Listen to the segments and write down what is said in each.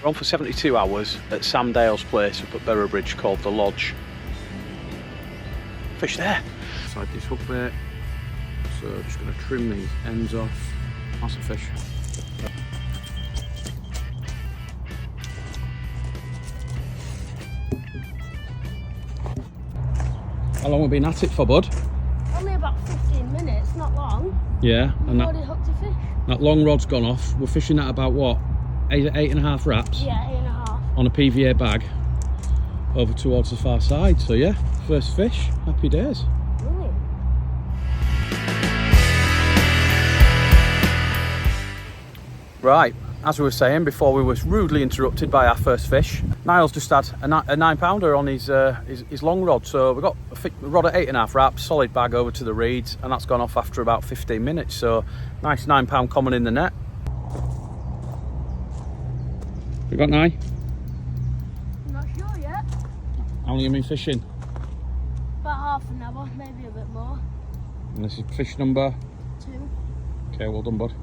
We're on for 72 hours at Sam Dale's place up at Boroughbridge called The Lodge. Fish there. Inside this hook bait. So just going to trim these ends off. That's a fish. How long have we been at it for, bud? Only about 15 minutes, not long. Yeah. We've already hooked a fish. That long rod's gone off. We're fishing at about what? 8.5 wraps? Yeah, 8.5. On a PVA bag over towards the far side. So yeah, first fish. Happy days. Brilliant. Right, as we were saying before we were rudely interrupted by our first fish, Niall's just had a 9-pounder on his long rod. So we've got a rod at 8.5 wraps, solid bag over to the reeds, and that's gone off after about 15 minutes. So nice 9-pound common in the net. We got Nye? I'm not sure yet. How long have you been fishing? About half an hour, maybe a bit more. And this is fish number 2. Okay, well done, bud.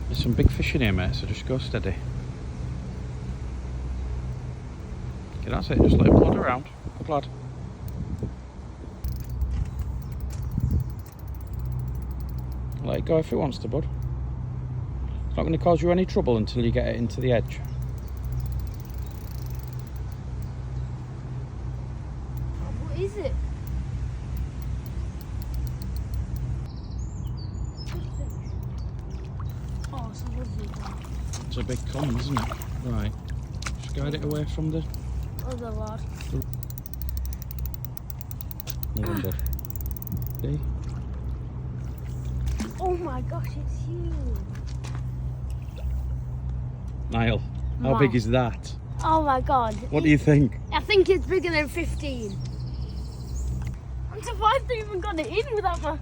There's some big fish in here, mate, so just go steady. Okay, that's it, just let him plod around. Good lad. Let it go if it wants to, bud. It's not going to cause you any trouble until you get it into the edge. Oh, what is it? Oh, it's a lovely one. It's a big common, isn't it? Right. Just guide it away from the Other rod. Well done, bud. See? Oh my gosh, it's huge. Niall, how Wow. big is that? Oh my god. What do you think? I think it's bigger than 15. I'm surprised they even got it in without my...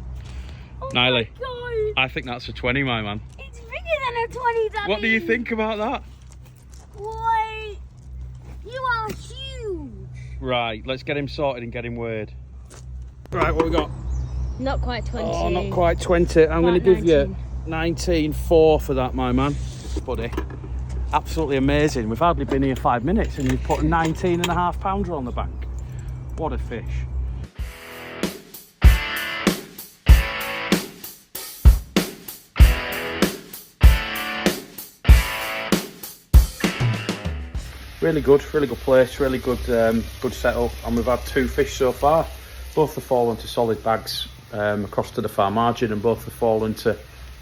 Oh Niley, my god. I think that's a 20, my man. It's bigger than a 20, Daddy. What do you think about that? Wait. You are huge. Right, let's get him sorted and get him weighed. Right, what we got? Not quite 20. Oh, not quite 20. I'm going to give you 19.4 for that, my man. Buddy. Absolutely amazing. We've hardly been here 5 minutes and you've put a 19.5 pounder on the bank. What a fish. Really good place, really good good setup, and we've had 2 fish so far. Both have fallen to solid bags across to the far margin, and both have fallen to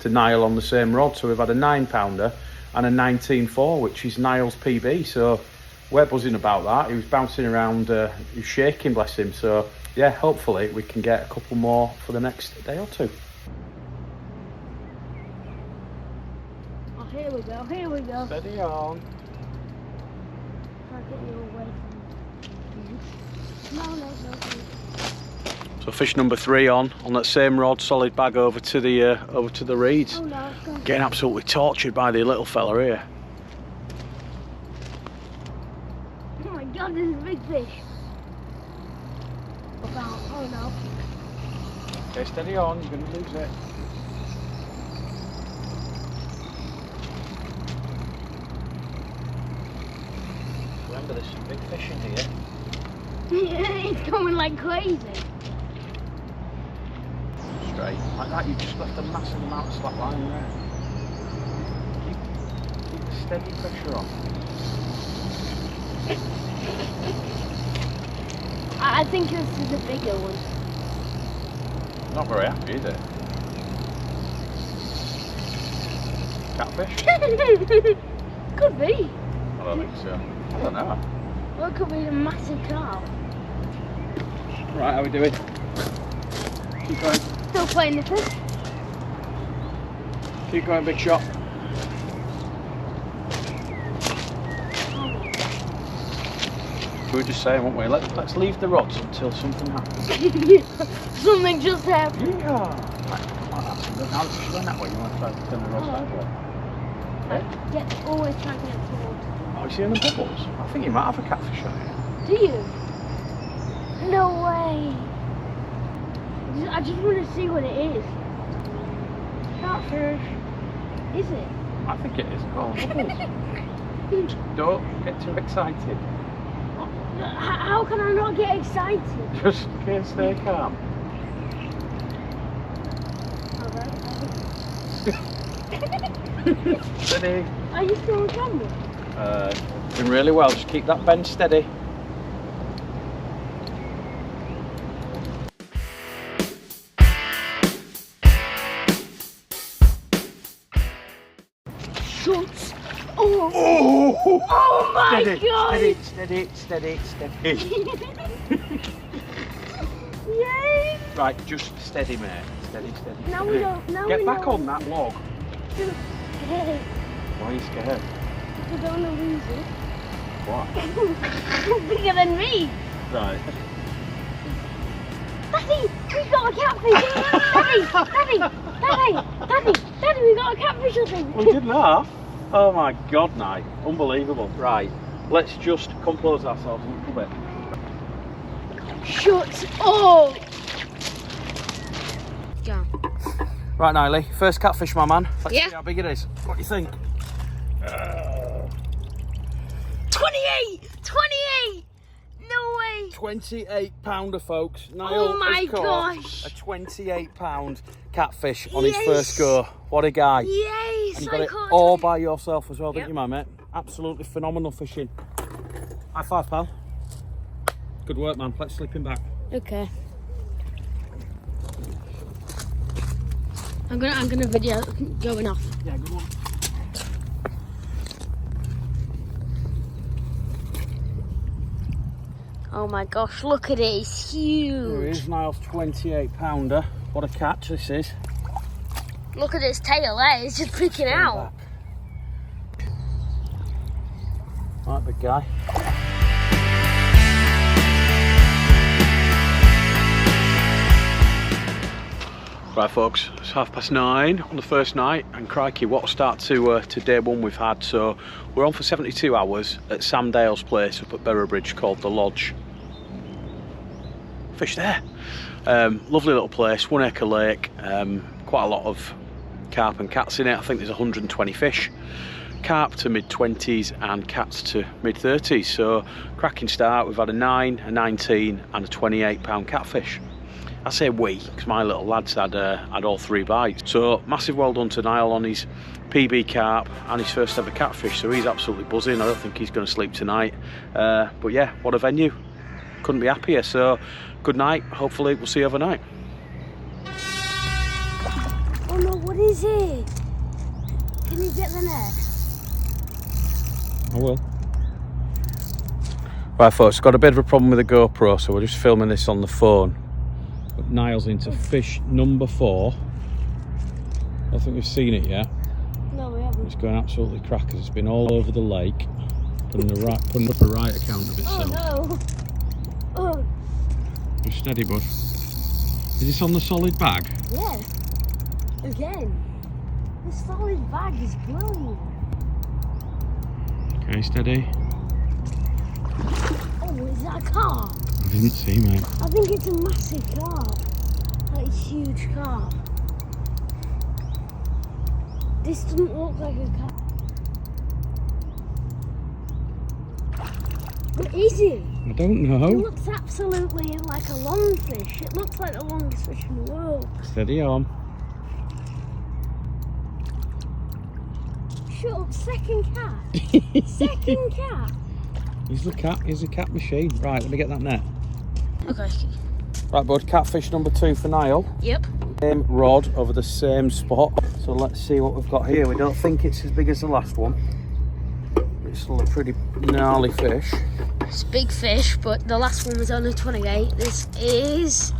Niall on the same rod. So we've had a 9-pounder and a 19.4, which is Niall's PB. So we're buzzing about that. He was bouncing around, he was shaking, bless him. So yeah, hopefully we can get a couple more for the next day or 2. Oh, here we go, here we go. Steady on. Try to get you away from... No. So fish number 3 on that same rod, solid bag over to the reeds. Oh no, go. Getting absolutely tortured by the little fella here. Oh my god, this is a big fish. Oh no. Okay, steady on, you're going to lose it. Remember, there's some big fish in here. It's going like crazy. Straight. Like that, you've just left a massive amount of slack line there. Keep the steady pressure on. I think this is a bigger one. Not very happy, is it? Catfish? Could be. I don't think so. I don't know. Well, it could be a massive carp. Right, how we doing? Keep going. Still playing the fish. Keep going, big shot. We were just saying, weren't we? Let's leave the rods until something happens. Something just happened. Yeah. Right, that's good. Now that she's going that way, you want to try to turn the rods that way. Okay. Always trying to get towards. Oh, you seeing the bubbles? I think you might have a catfish on here. Do you? No way. I just want to see what it is. Catfish. Is it? I think it is. Oh, bubbles. Don't get too excited. How can I not get excited? Just stay calm. Steady. Are you still on camera? Doing really well. Just keep that bend steady. Shut. Oh my god! Steady. Yay! Right, just steady, mate. Steady. Now we don't. Now Get we back don't. on that log. Scared. Why are you scared? I don't want to lose it. What? Bigger than me. Right. Daddy, we got a catfish. Daddy, we got a catfish or something. We did laugh. Oh my god, Nye. Unbelievable. Right. Let's just compose ourselves a little bit. Shut up. Go. Right, Niley. First catfish, my man. Let's Yeah. see how big it is. What do you think? 28! No way! 28 pounder, folks. Niall Oh my has caught gosh. a 28 pound catfish on his Yes. first go. What a guy. Yes! And you got I it caught all 20. by yourself as well, didn't Yep. you, my mate? Absolutely phenomenal fishing. High five, pal. Good work, man. Let's slip him back. Okay. I'm gonna video going off. Yeah, good one. Oh my gosh, look at it, it's There he huge. is, Niall's 28 pounder. What a catch this is. Look at its tail there, it's just freaking out. Right, big guy. Right, folks, it's 9:30 on the first night, and crikey, what a start to day one we've had. So we're on for 72 hours at Sam Dale's place up at Boroughbridge called The Lodge. Fish there. Lovely little place, 1 acre lake, quite a lot of carp and cats in it. I think there's 120 fish. Carp to mid-20s and cats to mid-30s. So cracking start. We've had a 9, a 19 and a 28 pound catfish. I say we, because my little lads had all 3 bites. So massive well done to Niall on his PB carp and his first ever catfish. So he's absolutely buzzing. I don't think he's going to sleep tonight. But yeah, what a venue. Couldn't be happier. So good night. Hopefully we'll see you overnight. Oh no, what is it? Can you get the net? I will. Right, folks, got a bit of a problem with the GoPro, so we're just filming this on the phone. But Niall's into fish number 4. I don't think we've seen it yet. No, we haven't. It's going absolutely crackers. It's been all over the lake, putting up a right account of itself. Oh no. Oh, Just steady, bud. Is this on the solid bag? yeah. Again. The solid bag is brilliant. Okay, steady. Oh, is that a carp? I didn't see, mate. I think it's a massive carp. Like a huge carp. This doesn't look like a carp. What is it? I don't It know. looks absolutely like a lungfish. It looks like the longest fish in the world. Steady on. Shut up, second cat. Second cat. He's the cat. He's a cat machine. Right, let me get that net. Okay. Right, bud. Catfish number 2 for Niall. Yep. Same rod over the same spot. So let's see what we've got here. We don't think it's as big as the last one. It's still a pretty gnarly fish. It's a big fish, but the last one was only 28. This is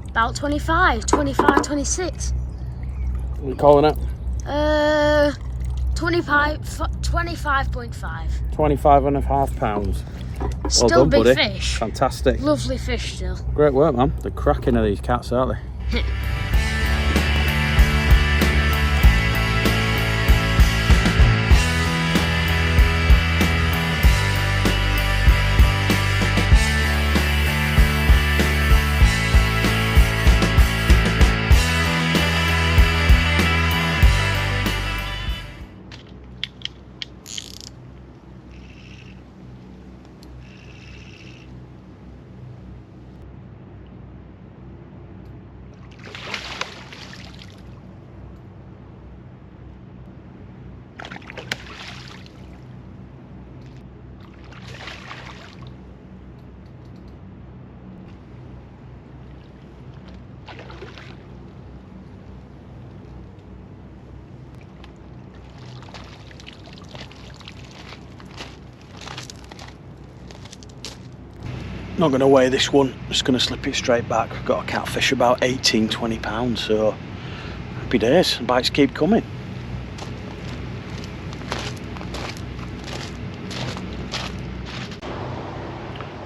about 25, 26. What are you calling it? 25.5. 25.5 pounds. Still Well done, big buddy. fish. Fantastic. Lovely fish still. Great work, man. They're cracking of these cats, aren't they? Not going to weigh this one, just going to slip it straight back. I've got a catfish about 18-20 pounds, so happy days. Bites keep coming.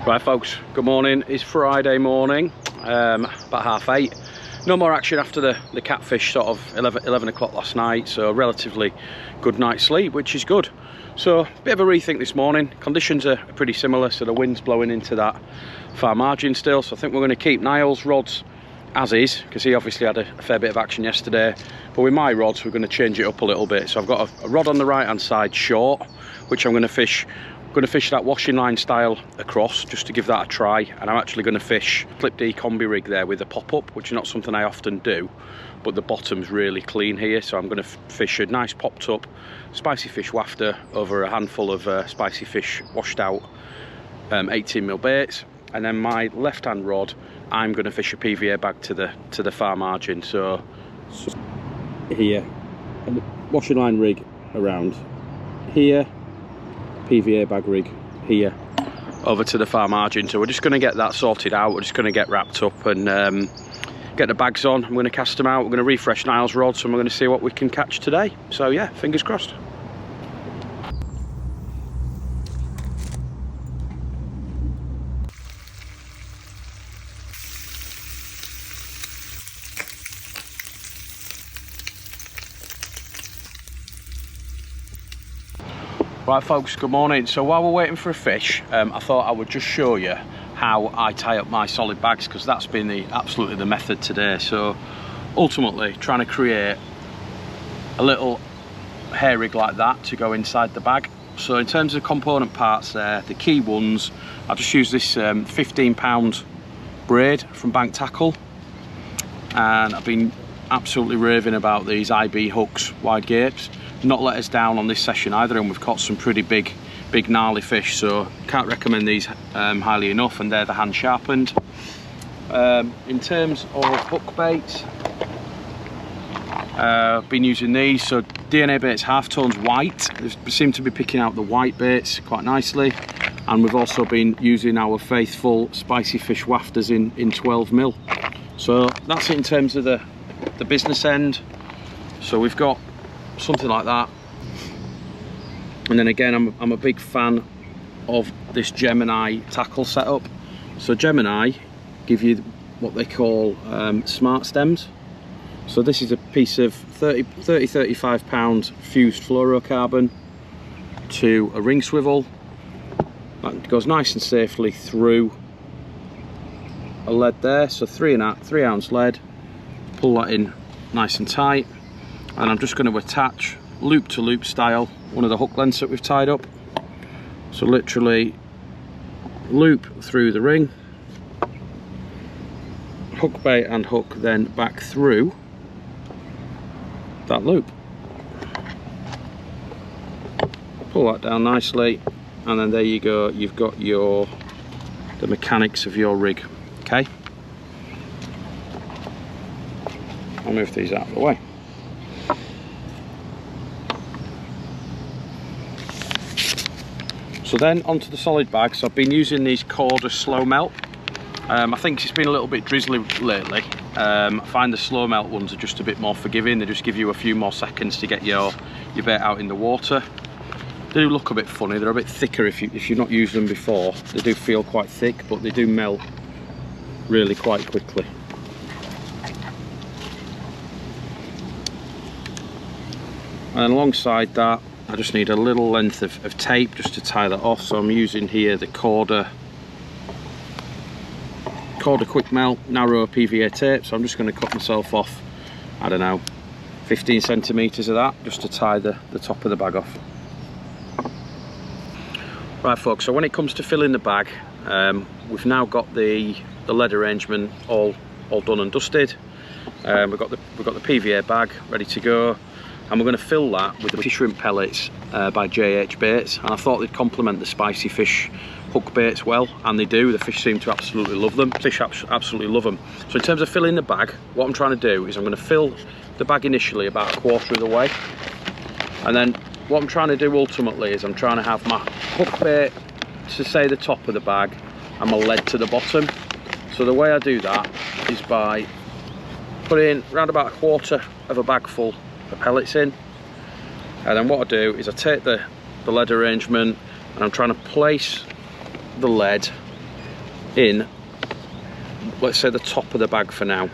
Right folks, good morning. It's Friday morning, about 8:30. No more action after the catfish sort of 11 o'clock last night, so relatively good night's sleep, which is good. So a bit of a rethink this morning. Conditions are pretty similar, so the wind's blowing into that far margin still, so I think we're going to keep Niall's rods as is, because he obviously had a fair bit of action yesterday. But with my rods, we're going to change it up a little bit. So I've got a rod on the right hand side short, which I'm going to fish. I'm going to fish that washing line style across just to give that a try, and I'm actually going to fish Clip D combi rig there with a pop-up, which is not something I often do, but the bottom's really clean here, so I'm going to fish a nice popped up spicy fish wafter over a handful of spicy fish washed out 18mm baits, and then my left hand rod I'm going to fish a PVA bag to the far margin. So here, and the washing line rig around here, PVA bag rig here, over to the far margin. So we're just going to get that sorted out. We're just going to get wrapped up and get the bags on. I'm going to cast them out. We're going to refresh Niall's rods, and we're going to see what we can catch today. So yeah, fingers crossed. Right folks, good morning. So while we're waiting for a fish, I thought I would just show you how I tie up my solid bags, because that's been absolutely the method today. So ultimately trying to create a little hair rig like that to go inside the bag. So in terms of component parts there, the key ones, I've just used this 15-pound braid from Bank Tackle, and I've been absolutely raving about these IB hooks, wide gapes. Not let us down on this session either, and we've caught some pretty big gnarly fish, so can't recommend these highly enough, and they're the hand sharpened. In terms of hook baits, I've been using these, so DNA baits half tones white. They seem to be picking out the white baits quite nicely, and we've also been using our faithful spicy fish wafters in 12mm. So that's it in terms of the business end. So we've got something like that, and then again I'm a big fan of this Gemini tackle setup. So Gemini give you what they call smart stems. So this is a piece of 35 pound fused fluorocarbon to a ring swivel that goes nice and safely through a lead there. So 3 ounce lead, pull that in nice and tight, and I'm just going to attach loop to loop style one of the hook lengths that we've tied up. So literally loop through the ring, hook bait and hook then back through that loop, pull that down nicely, and then there you go, you've got the mechanics of your rig. Okay, I'll move these out of the way. So then onto the solid bags. So I've been using these Corda slow melt. I think it's been a little bit drizzly lately. I find the slow melt ones are just a bit more forgiving. They just give you a few more seconds to get your bait out in the water. They do look a bit funny. They're a bit thicker if you've not used them before. They do feel quite thick, but they do melt really quite quickly. And alongside that, I just need a little length of tape just to tie that off. So I'm using here the Corda quick melt narrow PVA tape. So I'm just going to cut myself off, I don't know, 15 centimeters of that, just to tie the top of the bag off. Right folks, so when it comes to filling the bag, we've now got the lead arrangement all done and dusted. We've got the PVA bag ready to go, and we're going to fill that with the shrimp pellets by JH Baits, and I thought they'd complement the spicy fish hook baits well, and they do. The fish seem to absolutely love them. Fish absolutely love them. So in terms of filling the bag, what I'm trying to do is I'm going to fill the bag initially about a quarter of the way, and then what I'm trying to do ultimately is I'm trying to have my hook bait to say the top of the bag, and my lead to the bottom. So the way I do that is by putting around about a quarter of a bag full of pellets in, and then what I do is I take the lead arrangement and I'm trying to place the lead in, let's say, the top of the bag for now.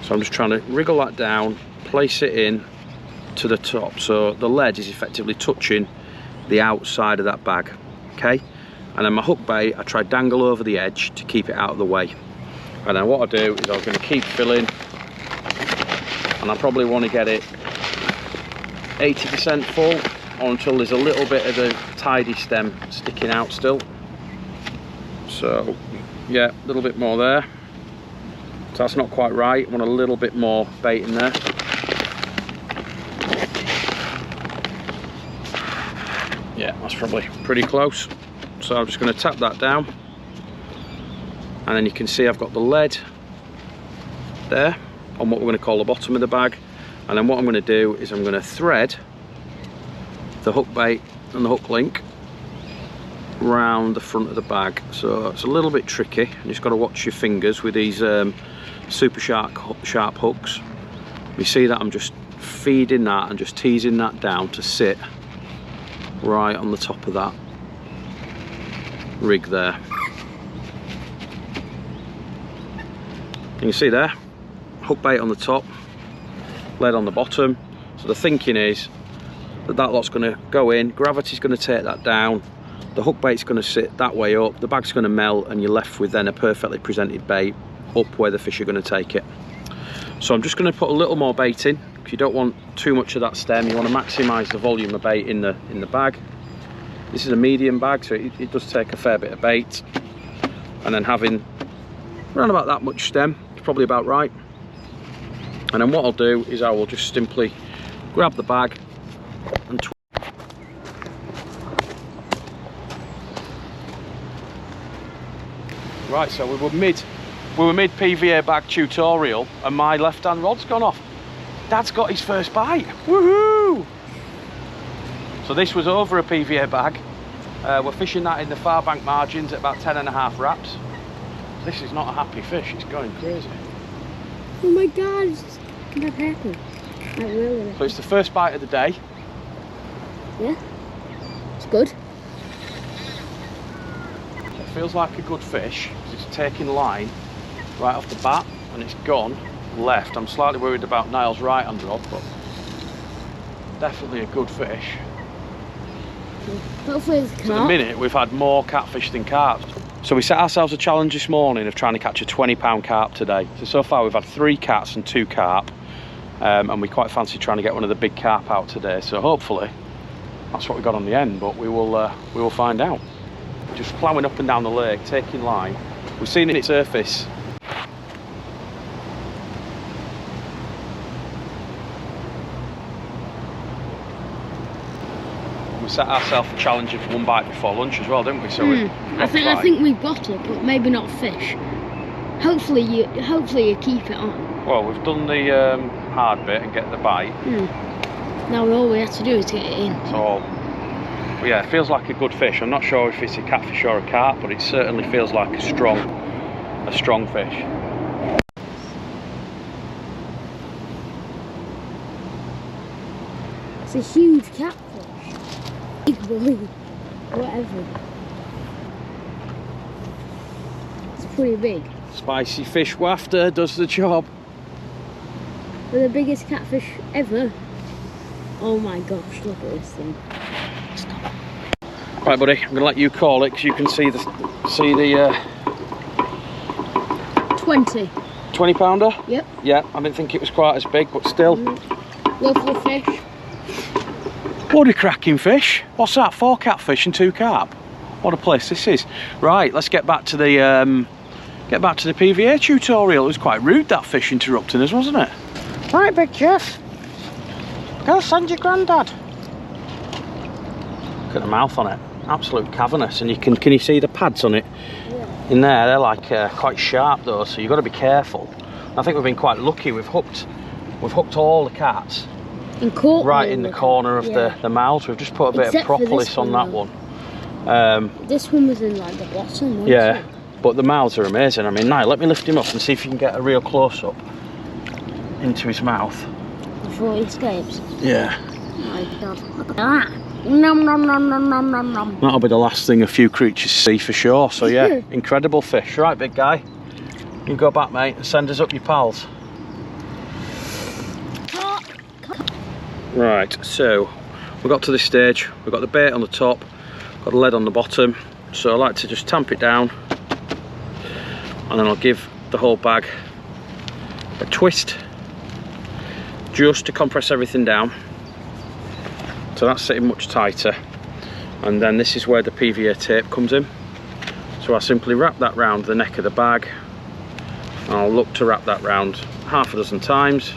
So I'm just trying to wriggle that down, place it in to the top, so the lead is effectively touching the outside of that bag, okay? And then my hook bait, I try dangle over the edge to keep it out of the way. And then what I do is I'm going to keep filling, and I probably want to get it 80% full, or until there's a little bit of the tidy stem sticking out still. So yeah, a little bit more there. So that's not quite right, I want a little bit more bait in there. Yeah, that's probably pretty close. So I'm just going to tap that down, and then you can see I've got the lead there on what we're going to call the bottom of the bag. And then what I'm going to do is I'm going to thread the hook bait and the hook link round the front of the bag. So it's a little bit tricky, you just got to watch your fingers with these super sharp hooks. You see that I'm just feeding that and just teasing that down to sit right on the top of that rig there. And you see there, hook bait on the top, lead on the bottom. So the thinking is that that lot's going to go in, gravity's going to take that down, the hook bait's going to sit that way up, the bag's going to melt, and you're left with then a perfectly presented bait up where the fish are going to take it. So I'm just going to put a little more bait in, because you don't want too much of that stem. You want to maximise the volume of bait in the bag. This is a medium bag, so it does take a fair bit of bait, and then having around about that much stem is probably about right. And then what I'll do is I will just simply grab the bag and right, so we were mid PVA bag tutorial, and my left hand rod's gone off. Dad's got his first bite. Woohoo! So this was over a PVA bag. We're fishing that in the far bank margins at about 10.5 wraps. This is not a happy fish, it's going crazy. Oh my god, it's gonna happen. So it's the first bite of the day. Yeah, it's good. It feels like a good fish, because it's taking line right off the bat, and it's gone left. I'm slightly worried about Niall's right hand rod, but definitely a good fish. Hopefully it's carp. So at the minute we've had more catfish than carp. So we set ourselves a challenge this morning of trying to catch a 20-pound carp today. So far we've had 3 cats and 2 carp, and we quite fancy trying to get one of the big carp out today. So hopefully that's what we got on the end, but we will find out. Just ploughing up and down the lake, taking line. We've seen it surface. We set ourselves a challenge of 1 bite before lunch as well, didn't we? So I think we've got it, but maybe not fish. Hopefully you keep it on. Well, we've done the hard bit and get the bite. Now all we have to do is get it in. So, well, yeah, it feels like a good fish. I'm not sure if it's a catfish or a carp, but it certainly feels like a strong fish. It's a huge catfish. Big boy. Whatever. It's pretty big. Spicy fish wafter does the job. They're the biggest catfish ever. Oh my gosh, look at this thing. Stop. Right, buddy, I'm going to let you call it, because you can see the 20 pounder? Yep. Yeah, I didn't think it was quite as big, but still. Lovely fish. What a cracking fish. What's that, 4 catfish and 2 carp? What a place this is. Right, let's get back to the PVA tutorial. It was quite rude, that fish interrupting us, wasn't it? Right, Big Jeff. Go send your granddad. Look at the mouth on it. Absolute cavernous. And can you see the pads on it? Yeah. In there, they're like quite sharp though, so you've got to be careful. I think we've been quite lucky. We've hooked all the cats right in the corner of the mouth. We've just put a bit of propolis on that one. This one was in like the bottom, wasn't Yeah, it? but the mouths are amazing. I mean, Niall, let me lift him up and see if you can get a real close-up into his mouth. Before he escapes. Yeah. Oh my god. Look at that. Nom nom nom nom nom nom nom. That'll be the last thing a few creatures see for sure. So yeah, incredible fish. Right, big guy. You go back, mate, and send us up your pals. Right, so we got to this stage. We've got the bait on the top, got the lead on the bottom. So I like to just tamp it down, and then I'll give the whole bag a twist, just to compress everything down. So that's sitting much tighter, and then this is where the PVA tape comes in. So I simply wrap that round the neck of the bag, and I'll look to wrap that round half a dozen times.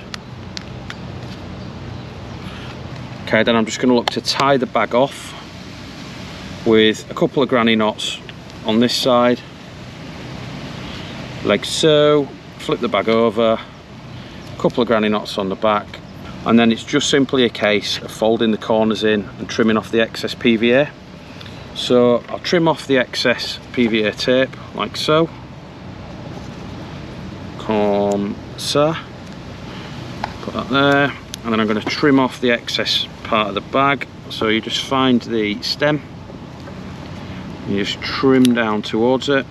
Okay, then I'm just going to look to tie the bag off with a couple of granny knots on this side, like so. Flip the bag over, a couple of granny knots on the back, and then it's just simply a case of folding the corners in and trimming off the excess PVA. So I'll trim off the excess PVA tape like so. Comme ça. Put that there, and then I'm going to trim off the excess part of the bag. So you just find the stem, you just trim down towards it.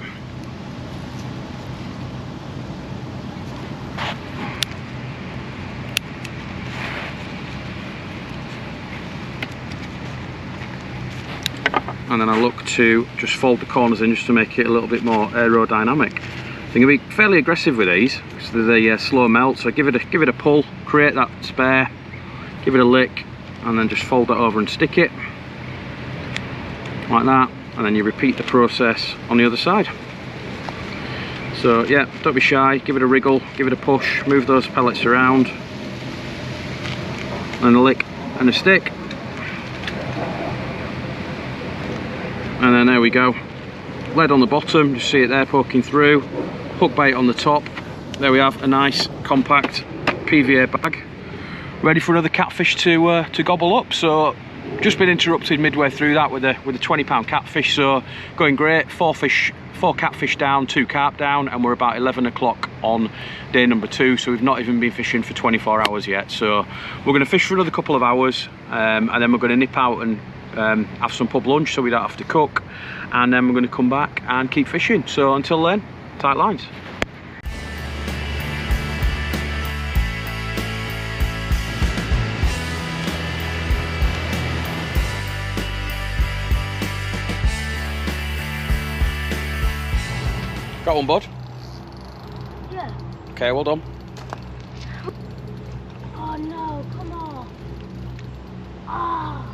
And then I look to just fold the corners in just to make it a little bit more aerodynamic. I'm going to be fairly aggressive with these because they're slow melt, so give it a pull, create that spare, give it a lick, and then just fold that over and stick it like that, and then you repeat the process on the other side. So yeah, don't be shy, give it a wriggle, give it a push, move those pellets around, and a lick and a stick. And then there we go, lead on the bottom, just see it there poking through, hook bait on the top. There we have a nice compact PVA bag ready for another catfish to gobble up. So just been interrupted midway through that with a £20 catfish, so going great. Four catfish down, 2 carp down, and we're about 11 o'clock on day number 2, so we've not even been fishing for 24 hours yet. So we're going to fish for another couple of hours, and then we're going to nip out and have some pub lunch so we don't have to cook, and then we're going to come back and keep fishing. So until then, tight lines. Got one, bud? Yeah. Okay, well done. Oh no, come on. Ah.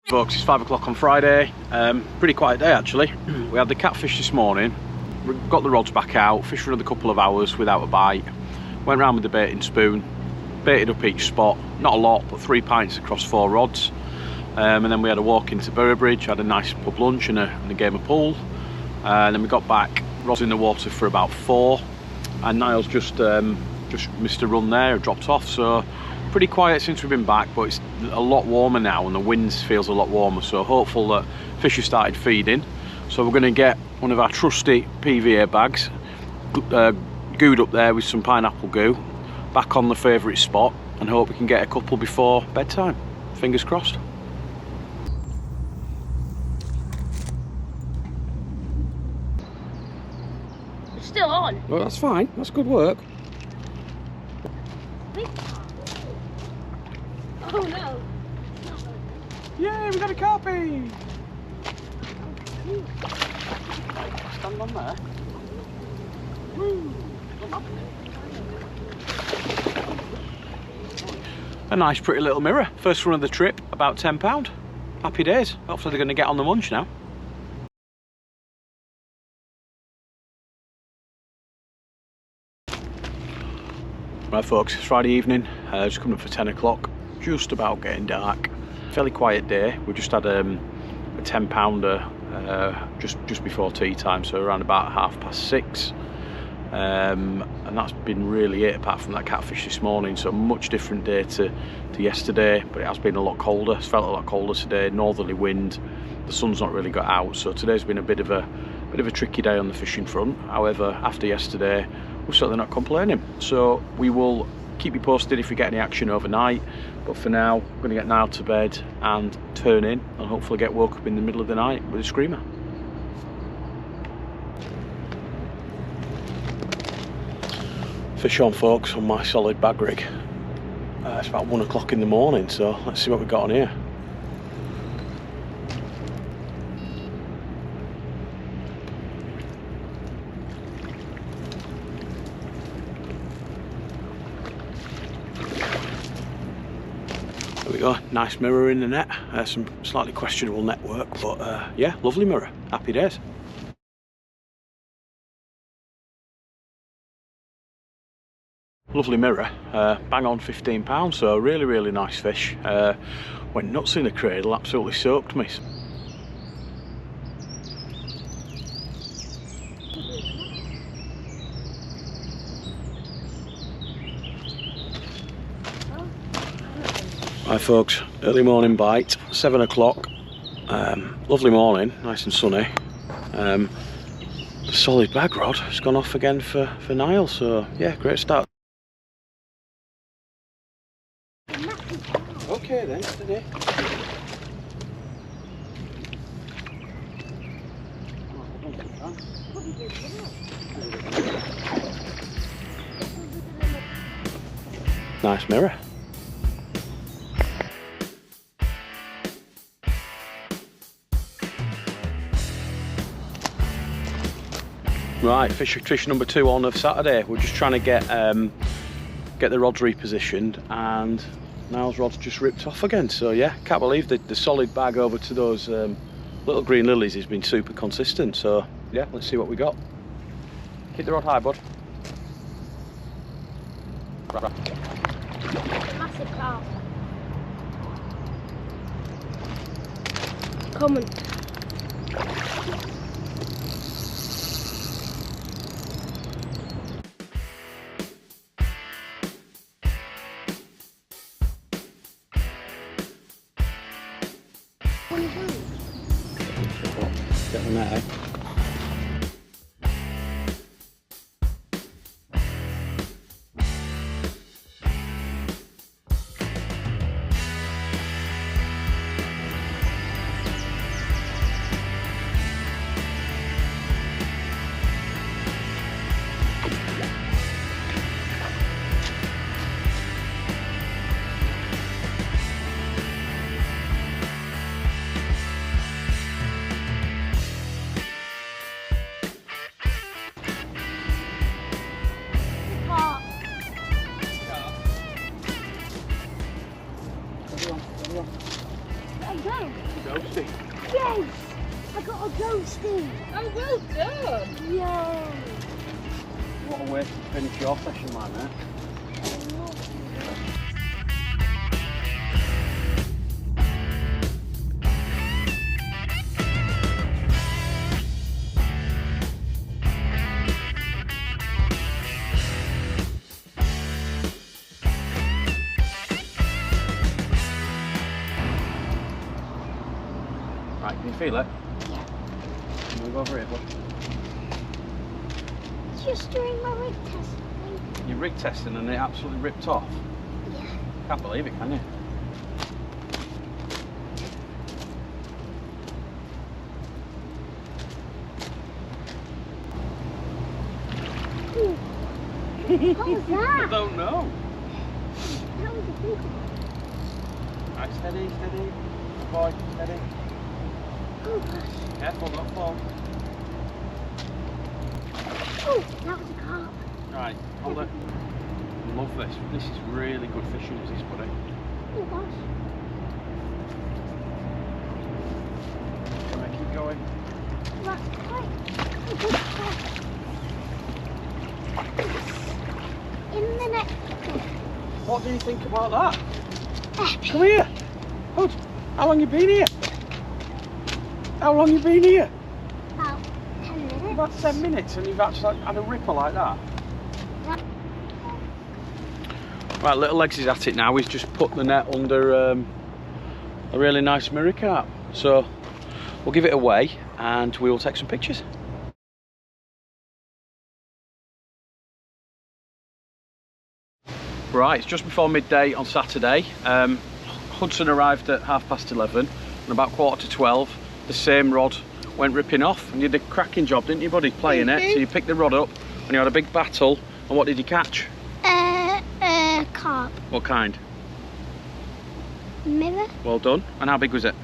Folks, it's 5 o'clock on Friday. Pretty quiet day actually. We had the catfish this morning, got the rods back out, fished for another couple of hours without a bite. Went round with the baiting spoon, baited up each spot, not a lot, but 3 pints across 4 rods. And then we had a walk into Boroughbridge, had a nice pub lunch and a game of pool. And then we got back, rods in the water for about 4, and Niall's just missed a run there, dropped off. So pretty quiet since we've been back, but it's a lot warmer now and the wind feels a lot warmer, so hopeful that fish have started feeding. So we're going to get one of our trusty PVA bags, gooed up there with some pineapple goo, back on the favourite spot, and hope we can get a couple before bedtime. Fingers crossed. It's still on. Well, that's fine, that's good work. Oh no. Yay, we got a carpy! Stand on there. Woo. A nice pretty little mirror. First run of the trip, about £10. Happy days. Hopefully they're going to get on the munch now. Right folks, it's Friday evening, just coming up for 10 o'clock, just about getting dark. Fairly quiet day. We just had a 10-pounder just before tea time, so around about 6:30. and that's been really it, apart from that catfish this morning. So much different day to yesterday, but it has been a lot colder. It's felt a lot colder today, northerly wind, the sun's not really got out, so today's been a bit of a tricky day on the fishing front. However, after yesterday, we're certainly not complaining, so we will keep you posted if we get any action overnight. But for now, I'm going to get Niall to bed and turn in, and hopefully get woke up in the middle of the night with a screamer. Fish on, folks, on my solid bag rig. It's about 1 o'clock in the morning, so let's see what we've got on here. There we go, nice mirror in the net. Some slightly questionable network, but yeah, lovely mirror. Happy days. Lovely mirror, bang on £15, so really nice fish. Went nuts in the cradle, absolutely soaked me. Hi folks, early morning bite, 7 o'clock. Lovely morning, nice and sunny. The solid bag rod has gone off again for Niall, so yeah, great start. Okay then, today. Nice mirror. Right, fish number 2 on of Saturday. We're just trying to get the rods repositioned, and Niall's rod's just ripped off again. So yeah, can't believe the solid bag over to those little green lilies has been super consistent. So yeah, let's see what we got. Keep the rod high, bud. Massive carp. Coming. Get the net, eh? Ghosty. Yes! I got a ghosty! Oh, well done! Yay! What a way to finish your session, my mate. Right, can you feel it? Yeah. Move over here, bud. Just doing my rig testing. You're rig testing and it absolutely ripped off? Yeah. Can't believe it, can you? What was that? I don't know. That was a big one. Right, steady, steady. Good boy, steady. Oh gosh. Careful, don't fall. Oh, that was a carp. Right, hold it. Love this. This is really good fishing, is this, buddy? Oh gosh. Can I keep going? That's quite a good catch. In the net. What do you think about that? Epic. Come here. Bud, how long you been here? How long you been here? About 10 minutes. You've had 10 minutes and you've actually had a ripper like that. Right, little Legs is at it now. He's just put the net under a really nice mirror carp. So we'll give it away and we will take some pictures. Right, it's just before midday on Saturday. Hudson arrived at 11:30 and about 11:45 the same rod went ripping off, and you did a cracking job, didn't you, buddy, playing it? So you picked the rod up and you had a big battle, and what did you catch? Carp. What kind? Mirror. Well done. And how big was it?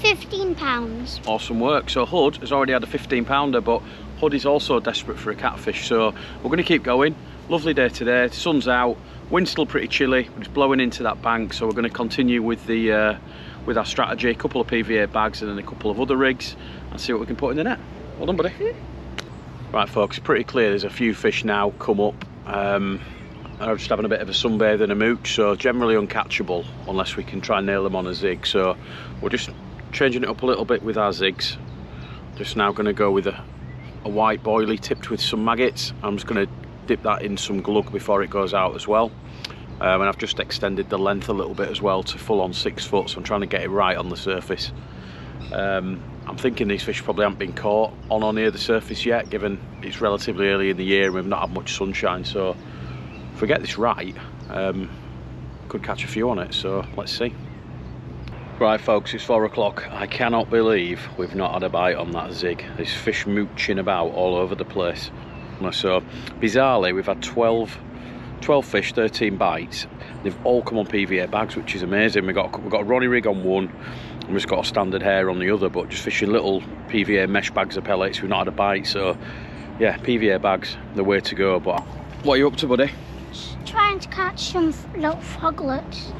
15 pounds. Awesome work. So Hud has already had a 15-pounder, but Hud is also desperate for a catfish, so we're going to keep going. Lovely day today, the sun's out, wind's still pretty chilly, but it's blowing into that bank, so we're going to continue with the with our strategy, a couple of PVA bags and then a couple of other rigs, and see what we can put in the net. Well done, buddy. Right folks, it's pretty clear there's a few fish now come up. I'm just having a bit of a sunbathe and a mooch, so generally uncatchable unless we can try and nail them on a zig. So we're just changing it up a little bit with our zigs. Just now going to go with a white boilie tipped with some maggots. I'm just going to dip that in some glug before it goes out as well. And I've just extended the length a little bit as well to full on 6 foot, so I'm trying to get it right on the surface. I'm thinking these fish probably haven't been caught on or near the surface yet, given it's relatively early in the year and we've not had much sunshine, so if we get this right, could catch a few on it, so let's see. Right folks, it's 4 o'clock. I cannot believe we've not had a bite on that zig. There's fish mooching about all over the place. So bizarrely, we've had 12 fish, 13 bites. They've all come on PVA bags, which is amazing. We've got a Ronnie rig on one, and we've just got a standard hair on the other, but just fishing little PVA mesh bags of pellets. We've not had a bite, so yeah, PVA bags, the way to go. But what are you up to, buddy? Trying to catch some little froglets.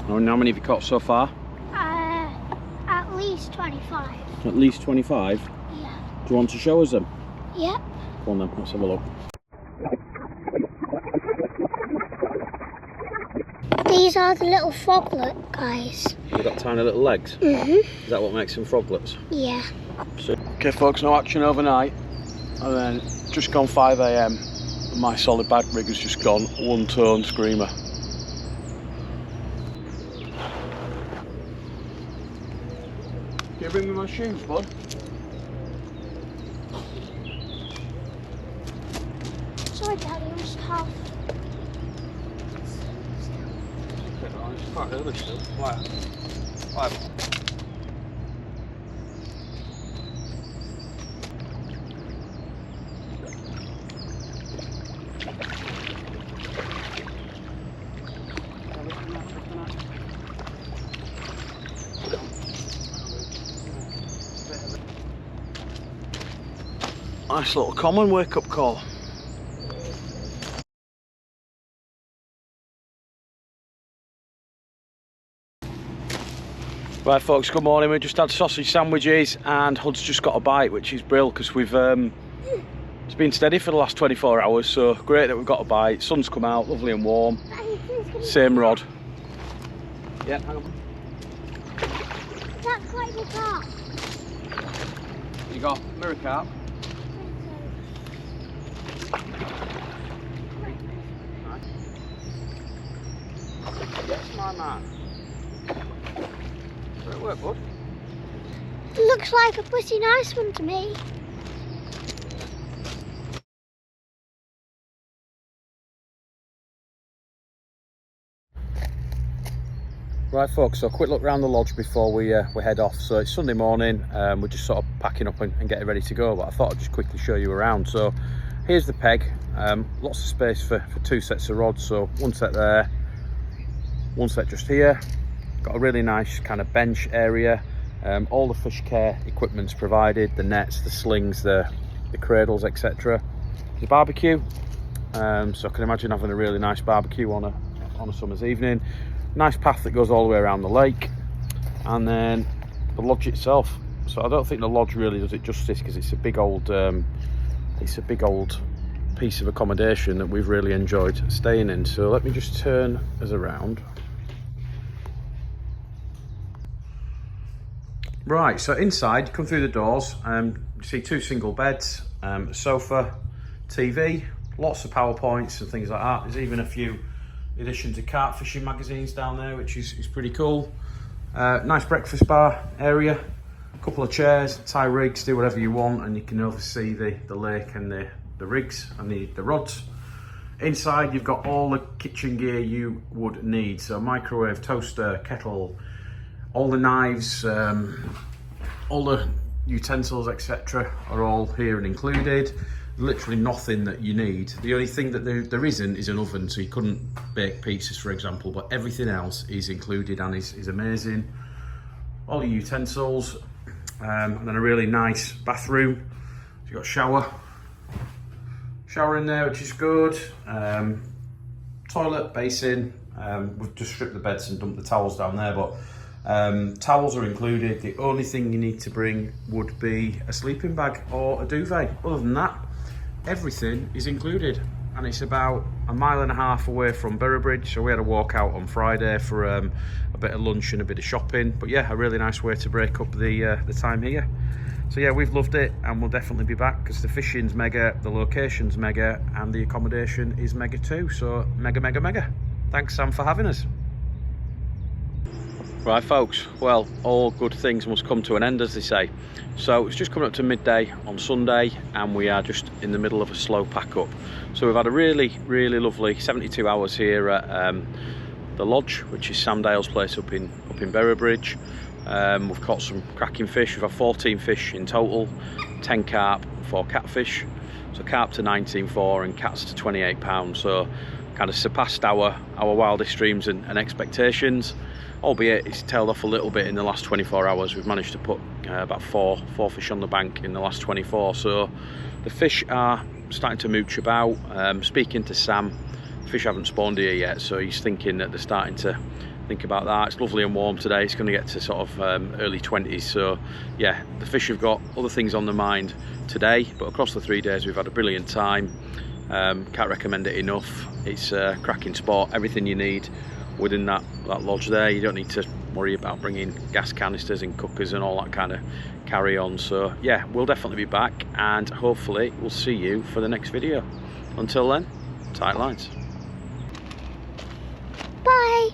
And how many have you caught so far? At least 25. At least 25? Yeah. Do you want to show us them? Yep. Go on then, let's have a look. These are the little froglet guys. They've got tiny little legs? Is that what makes them froglets? Yeah. So, okay folks, no action overnight. And then just gone 5 AM. My solid bag rig has just gone one tone screamer. Can you bring me my shoes, bud? Sorry, Daddy, I'm just half. It's quite early still. Why? Nice little common wake-up call. Right folks, good morning. We just had sausage sandwiches and Hud's just got a bite, which is brilliant because we've it's been steady for the last 24 hours, so great that we've got a bite. Sun's come out, lovely and warm. Same rod. Yeah, hang on. That's like the carp. You got mirror carp. Yes, my man. Does it work, bud? Looks like a pretty nice one to me. Right folks, so a quick look around the lodge before we head off. So it's Sunday morning, we're just sort of packing up and getting ready to go, but I thought I'd just quickly show you around. So here's the peg, lots of space for 2 sets of rods, so one set there, one set just here. Got a really nice kind of bench area, all the fish care equipment's provided, the nets, the slings, the cradles, etc. There's a barbecue, so I can imagine having a really nice barbecue on a summer's evening. Nice path that goes all the way around the lake, and then the lodge itself. So I don't think the lodge really does it justice because it's a big old piece of accommodation that we've really enjoyed staying in. So let me just turn us around. Right, so inside, you come through the doors, you see 2 single beds, a sofa, TV, lots of PowerPoints and things like that. There's even a few editions of Carp fishing magazines down there, which is pretty cool. Nice breakfast bar area, a couple of chairs, tie rigs, do whatever you want, and you can oversee the lake and the rigs and the rods. Inside you've got all the kitchen gear you would need, so microwave, toaster, kettle, all the knives, all the utensils, etc. are all here and included. Literally nothing that you need. The only thing that there isn't is an oven, so you couldn't bake pizzas, for example, but everything else is included and is amazing. All your utensils, and then a really nice bathroom. So you've got shower in there, which is good. Toilet, basin. We've just stripped the beds and dumped the towels down there, but towels are included. The only thing you need to bring would be a sleeping bag or a duvet. Other than that, everything is included, and it's about 1.5 miles away from Boroughbridge, so we had a walk out on Friday for a bit of lunch and a bit of shopping. But yeah, a really nice way to break up the time here. So yeah, we've loved it, and we'll definitely be back because the fishing's mega, the location's mega, and the accommodation is mega too. So mega. Thanks, Sam, for having us. Right folks, well, all good things must come to an end, as they say. So it's just coming up to midday on Sunday, and we are just in the middle of a slow pack up. So we've had a really lovely 72 hours here at the lodge, which is Sam Dale's place up in Boroughbridge. We've caught some cracking fish. We've had 14 fish in total, 10 carp, 4 catfish. So carp to 19.4 and cats to £28. So kind of surpassed our wildest dreams and expectations. Albeit it's tailed off a little bit in the last 24 hours. We've managed to put about four fish on the bank in the last 24. So the fish are starting to mooch about. Speaking to Sam, fish haven't spawned here yet, so he's thinking that they're starting to think about that. It's lovely and warm today. It's going to get to sort of early 20s. So yeah, the fish have got other things on their mind today, but across the 3 days we've had a brilliant time. Can't recommend it enough. It's a cracking spot. Everything you need within that lodge there. You don't need to worry about bringing gas canisters and cookers and all that kind of carry on. So yeah, we'll definitely be back, and hopefully we'll see you for the next video. Until then, tight lines. Bye.